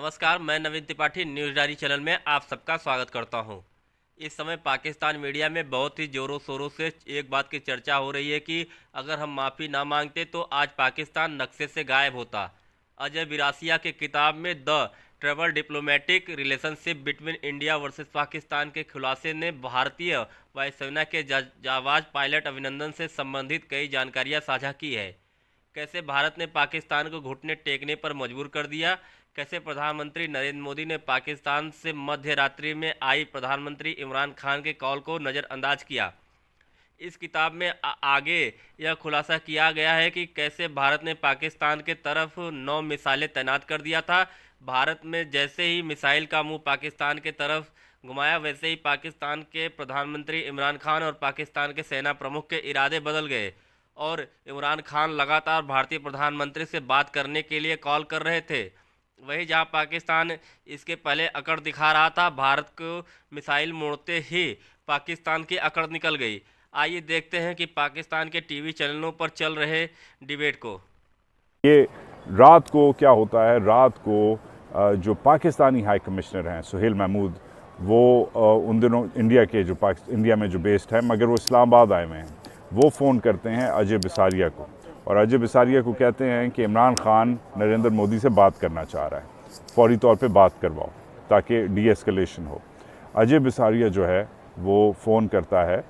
नमस्कार, मैं नवीन Tripathi news diary channel में आप सबका स्वागत करता हूं। इस समय पाकिस्तान मीडिया में बहुत ही ज़ोरों शोरों से एक बात की चर्चा हो रही है कि अगर हम माफ़ी ना मांगते तो आज पाकिस्तान नक्शे से गायब होता। अजय बिरासिया की किताब में the trouble diplomatic relationship between India versus Pakistan के खुलासे ने भारतीय वायुसेना के जाबाज पायलट अभिनंदन से संबंधित कई जानकारियां साझा की है। कैसे भारत ने पाकिस्तान को घुटने टेकने पर मजबूर कर दिया, कैसे प्रधानमंत्री नरेंद्र मोदी ने पाकिस्तान से मध्य रात्रि में आई प्रधानमंत्री इमरान खान के कॉल को नज़रअंदाज किया। इस किताब में आगे यह खुलासा किया गया है कि कैसे भारत ने पाकिस्तान के तरफ 9 मिसाइलें तैनात कर दिया था। भारत में जैसे ही मिसाइल का मुंह पाकिस्तान के तरफ घुमाया, वैसे ही पाकिस्तान के प्रधानमंत्री इमरान खान और पाकिस्तान के सेना प्रमुख के इरादे बदल गए और इमरान खान लगातार भारतीय प्रधानमंत्री से बात करने के लिए कॉल कर रहे थे। वहीं जहां पाकिस्तान इसके पहले अकड़ दिखा रहा था, भारत को मिसाइल मोड़ते ही पाकिस्तान की अकड़ निकल गई। आइए देखते हैं कि पाकिस्तान के टीवी चैनलों पर चल रहे डिबेट को। ये रात को क्या होता है, रात को जो पाकिस्तानी हाई कमिश्नर हैं सुहेल महमूद, वो उन दिनों इंडिया में जो बेस्ड है, मगर वो इस्लामाबाद आए हुए हैं, वो फ़ोन करते हैं अजय बिसारिया को और अजय बिसारिया को कहते हैं कि इमरान खान नरेंद्र मोदी से बात करना चाह रहा है, फौरी तौर पे बात करवाओ ताकि डी एस्केलेशन हो। अजय बिसारिया जो है वो फ़ोन करता है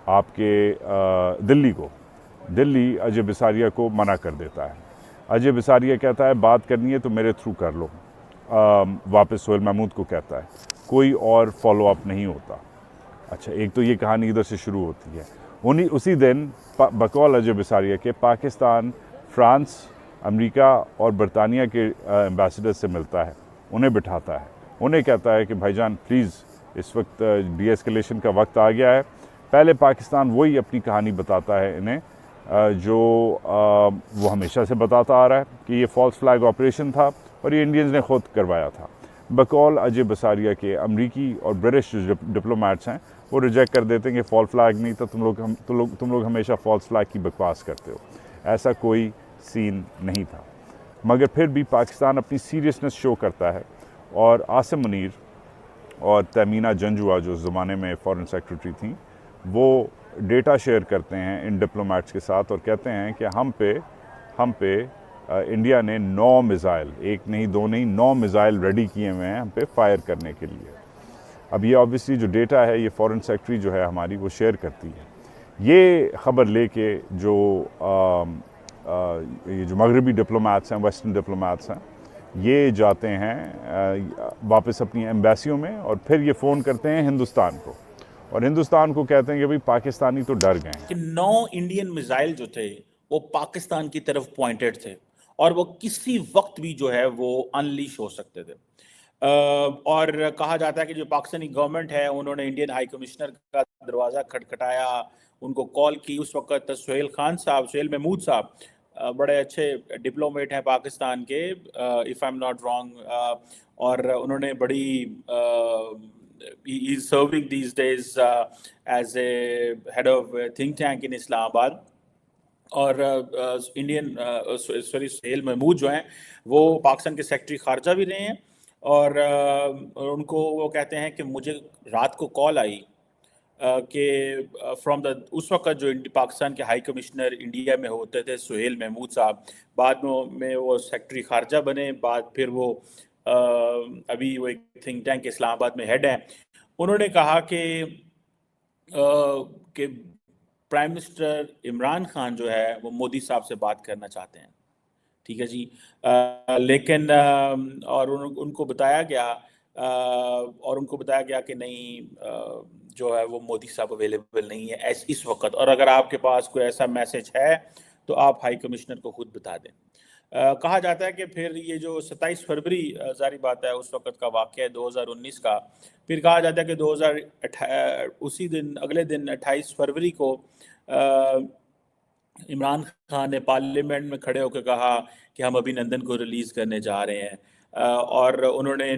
आपके दिल्ली को। दिल्ली अजय बिसारिया को मना कर देता है। अजय बिसारिया कहता है बात करनी है तो मेरे थ्रू कर लो। वापस सुहेल महमूद को कहता है, कोई और फॉलो अप नहीं होता। अच्छा, एक तो ये कहानी इधर से शुरू होती है। उसी दिन बकौल अजय बिसारिया के पाकिस्तान, फ्रांस, अमेरिका और बरतानिया के एम्बेसडर से मिलता है, उन्हें बिठाता है, उन्हें कहता है कि भाईजान प्लीज़ इस वक्त डी एस्केलेशन का वक्त आ गया है। पहले पाकिस्तान वही अपनी कहानी बताता है इन्हें जो वो हमेशा से बताता आ रहा है कि ये फॉल्स फ्लैग ऑपरेशन था और ये इंडियंस ने खुद करवाया था। बकौल अजय बिसारिया के अमरीकी और ब्रिटिश जो डिप्लोमेट्स हैं वो रिजेक्ट कर देते हैं कि फॉल्स फ्लैग नहीं था, तुम लोग हमेशा फॉल्स फ्लैग की बकवास करते हो, ऐसा कोई सीन नहीं था। मगर फिर भी पाकिस्तान अपनी सीरियसनेस शो करता है और आसिम मुनीर और तमीना जंजुआ जो उस ज़माने में फॉरेन सेक्रेटरी थी, वो डेटा शेयर करते हैं इन डिप्लोमेट्स के साथ और कहते हैं कि हम पे इंडिया ने 9 मिसाइल, एक नहीं दो नहीं 9 मिसाइल रेडी किए हुए हैं हम पे फायर करने के लिए। अब ये ऑब्वियसली जो डेटा है ये फॉरेन सेक्रेटरी जो है हमारी वो शेयर करती है। ये ख़बर लेके जो ये जो मगरबी डिप्लोमेट्स हैं, वेस्टर्न डिप्लोमेट्स हैं, ये जाते हैं वापस अपनी एम्बेसियों में और फिर ये फ़ोन करते हैं हिंदुस्तान को और हिंदुस्तान को कहते हैं कि भाई पाकिस्तानी तो डर गए हैं कि 9 इंडियन मिसाइल जो थे वो पाकिस्तान की तरफ पॉइंटेड थे और वो किसी वक्त भी जो है वो अनलीश हो सकते थे। और कहा जाता है कि जो पाकिस्तानी गवर्नमेंट है उन्होंने इंडियन हाई कमिश्नर का दरवाज़ा खटखटाया, उनको कॉल की। उस वक्त सुहेल महमूद साहब बड़े अच्छे डिप्लोमेट हैं पाकिस्तान के, if I am not wrong, और उन्होंने बड़ी he is serving these days as a head of a think tank in Islamabad. और सुहेल महमूद जो हैं वो पाकिस्तान के सेक्रेटरी खारजा भी रहे हैं और उनको वो कहते हैं कि मुझे रात को कॉल आई कि फ्रॉम द उस वक्त जो पाकिस्तान के हाई कमिश्नर इंडिया में होते थे सुहेल महमूद साहब, बाद में वो सेक्रेटरी खारजा बने, बाद फिर वो अभी वो एक थिंक टैंक इस्लामाबाद में हेड हैं। उन्होंने कहा कि प्राइम मिनिस्टर इमरान खान जो है वो मोदी साहब से बात करना चाहते हैं, ठीक है जी। लेकिन और उनको बताया गया कि नहीं, जो है वो मोदी साहब अवेलेबल नहीं है इस वक्त, और अगर आपके पास कोई ऐसा मैसेज है तो आप हाई कमिश्नर को खुद बता दें। कहा जाता है कि फिर ये जो 27 फरवरी जारी बात है उस वक्त का वाक़या है 2019 का, फिर कहा जाता है कि उसी दिन अगले दिन 28 फरवरी को इमरान खान ने पार्लियामेंट में खड़े होकर कहा कि हम अभिनंदन को रिलीज़ करने जा रहे हैं, और उन्होंने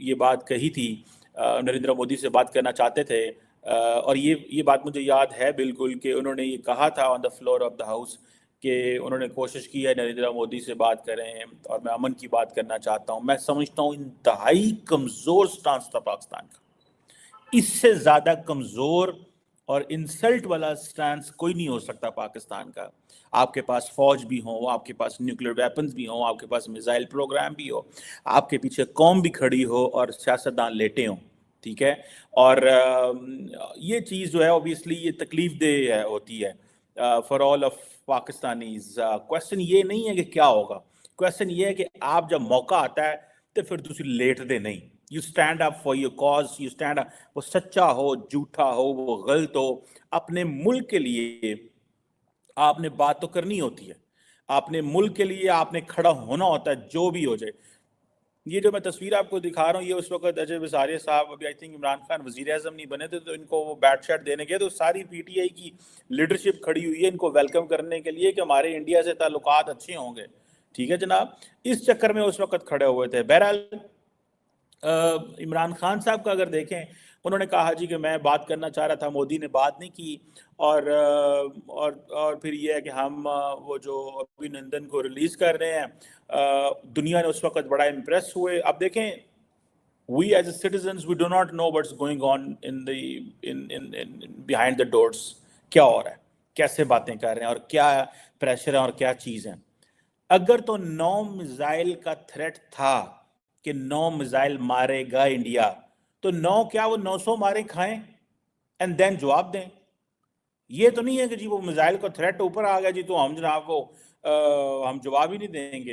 ये बात कही थी, नरेंद्र मोदी से बात करना चाहते थे, और ये बात मुझे याद है बिल्कुल कि उन्होंने ये कहा था on the floor of the house کہ انہوں نے کوشش کی ہے نریندر مودی سے بات کریں اور میں امن کی بات کرنا چاہتا ہوں. میں سمجھتا ہوں انتہائی کمزور سٹانس تھا پاکستان کا. اس سے زیادہ کمزور اور انسلٹ والا سٹانس کوئی نہیں ہو سکتا پاکستان کا. آپ کے پاس فوج بھی ہو, آپ کے پاس نیوکلیر ویپنز بھی ہوں, آپ کے پاس میزائل پروگرام بھی ہو, آپ کے پیچھے قوم بھی کھڑی ہو اور سیاستدان لیٹے ہوں. ٹھیک ہے, اور یہ چیز جو ہے اوبیسلی یہ تکلیف دہ ہوتی ہے for all of Pakistanis. Question یہ نہیں ہے کہ کیا ہوگا, کویسچن یہ ہے کہ آپ جب موقع آتا ہے تو پھر تسی لیٹ دے نہیں. You stand up for your cause, you stand up. وہ سچا ہو, جھوٹا ہو, وہ غلط ہو, اپنے ملک کے لیے آپ نے بات تو کرنی ہوتی ہے. اپنے ملک کے لیے آپ نے کھڑا ہونا ہوتا ہے جو بھی ہو جائے. یہ جو میں تصویر آپ کو دکھا رہا ہوں یہ اس وقت اجے بساریہ صاحب, ابھی آئی تھنک عمران خان وزیر اعظم نہیں بنے تھے تو ان کو وہ بیٹ شیٹ دینے گئے تو ساری پی ٹی آئی کی لیڈرشپ کھڑی ہوئی ہے ان کو ویلکم کرنے کے لیے کہ ہمارے انڈیا سے تعلقات اچھے ہوں گے. ٹھیک ہے جناب, اس چکر میں اس وقت کھڑے ہوئے تھے. بہرحال عمران خان صاحب کا اگر دیکھیں, انہوں نے کہا جی کہ میں بات کرنا چاہ رہا تھا, مودی نے بات نہیں کی, اور پھر یہ ہے کہ ہم وہ جو ابھینندن کو ریلیز کر رہے ہیں, دنیا نے اس وقت بڑا امپریس ہوئے. اب دیکھیں, we as citizens we do not know what's going on in behind the doors. کیا ہو رہا ہے, کیسے باتیں کر رہے ہیں, اور کیا پریشر ہے اور کیا چیز ہے. اگر تو 9 میزائل کا تھریٹ تھا کہ 9 میزائل مارے گا انڈیا, تو 9 کیا وہ 900 مارے کھائیں اینڈ دین جواب دیں. یہ تو نہیں ہے کہ جی وہ میزائل کا تھریٹ اوپر آ گیا جی تو ہم جناب وہ ہم جواب ہی نہیں دیں گے.